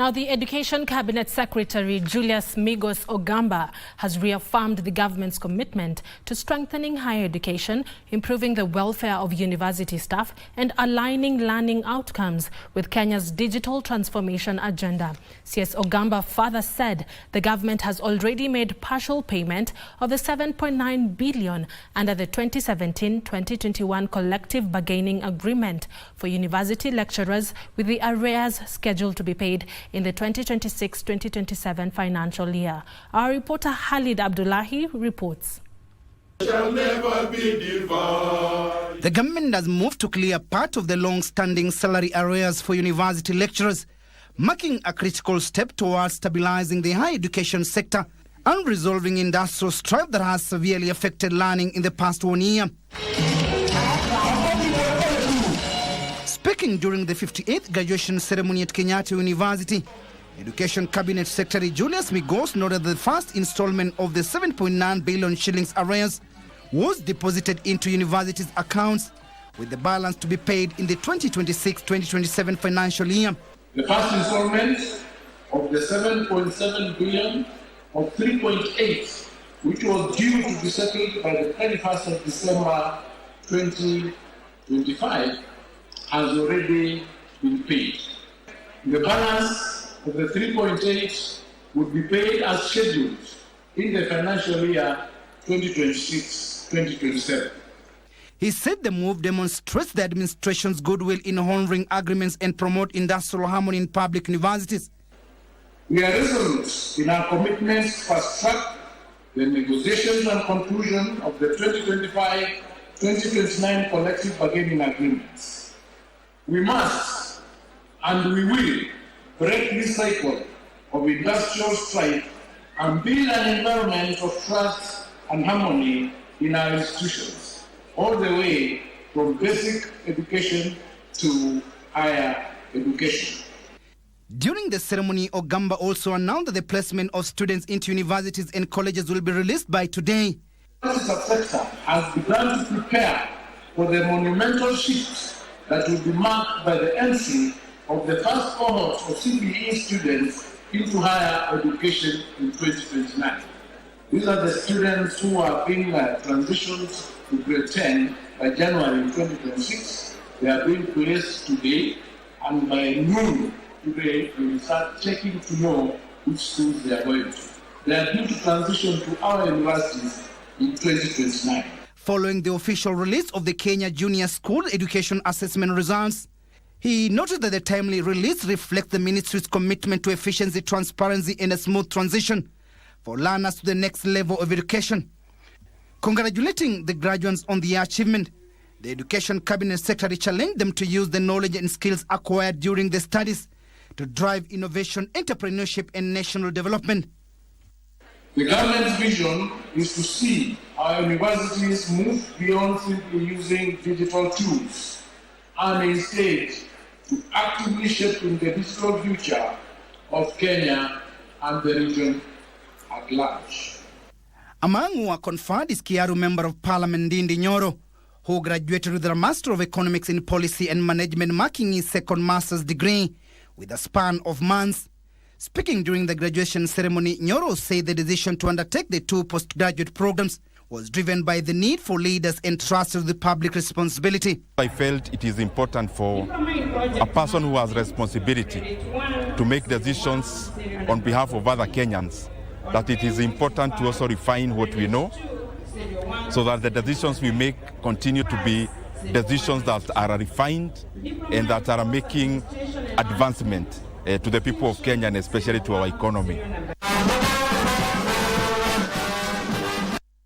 Now, the Education Cabinet Secretary Julius Migos Ogamba has reaffirmed the government's commitment to strengthening higher education, improving the welfare of university staff, and aligning learning outcomes with Kenya's digital transformation agenda. CS Ogamba further said the government has already made partial payment of the 7.9 billion under the 2017-2021 collective bargaining agreement for university lecturers, with the arrears scheduled to be paid in the 2026-2027 financial year. Our reporter Khalid Abdullahi reports. The government has moved to clear part of the long-standing salary arrears for university lecturers, marking a critical step towards stabilizing the higher education sector and resolving industrial strife that has severely affected learning in the past 1 year. Speaking during the 58th graduation ceremony at Kenyatta University, Education Cabinet Secretary Julius Migos noted that the first installment of the 7.9 billion shillings arrears was deposited into universities' accounts, with the balance to be paid in the 2026-2027 financial year. The first installment of the 7.7 billion of 3.8, which was due to be settled by the 31st of December 2025, has already been paid. The balance of the 3.8 would be paid as scheduled in the financial year 2026-2027. He said the move demonstrates the administration's goodwill in honoring agreements and promote industrial harmony in public universities. We are resolute in our commitments to fast-track the negotiations and conclusion of the 2025-2029 collective bargaining agreements. We must and we will break this cycle of industrial strife and build an environment of trust and harmony in our institutions, all the way from basic education to higher education. During the ceremony, Ogamba also announced that the placement of students into universities and colleges will be released by today. The sector has begun to prepare for the monumental shift that will be marked by the entry of the first cohort of CBE students into higher education in 2029. These are the students who are being transitioned to grade 10 by January 2026. They are being placed today, and by noon today, we will start checking to know which schools they are going to. They are due to transition to our universities in 2029. Following the official release of the Kenya Junior School Education Assessment results, he noted that the timely release reflects the ministry's commitment to efficiency, transparency, and a smooth transition for learners to the next level of education. Congratulating the graduates on their achievement, the Education Cabinet Secretary challenged them to use the knowledge and skills acquired during the studies to drive innovation, entrepreneurship, and national development. The government's vision is to see our universities move beyond simply using digital tools and instead to actively shaping the digital future of Kenya and the region at large. Among who are conferred is Kiaru Member of Parliament Ndindi Nyoro, who graduated with a Master of Economics in Policy and Management, marking his second master's degree with a span of months. Speaking during the graduation ceremony, Nyoro said the decision to undertake the two postgraduate programs was driven by the need for leaders entrusted with the public responsibility. I felt it is important for a person who has responsibility to make decisions on behalf of other Kenyans, that it is important to also refine what we know so that the decisions we make continue to be decisions that are refined and that are making advancement to the people of Kenya and especially to our economy.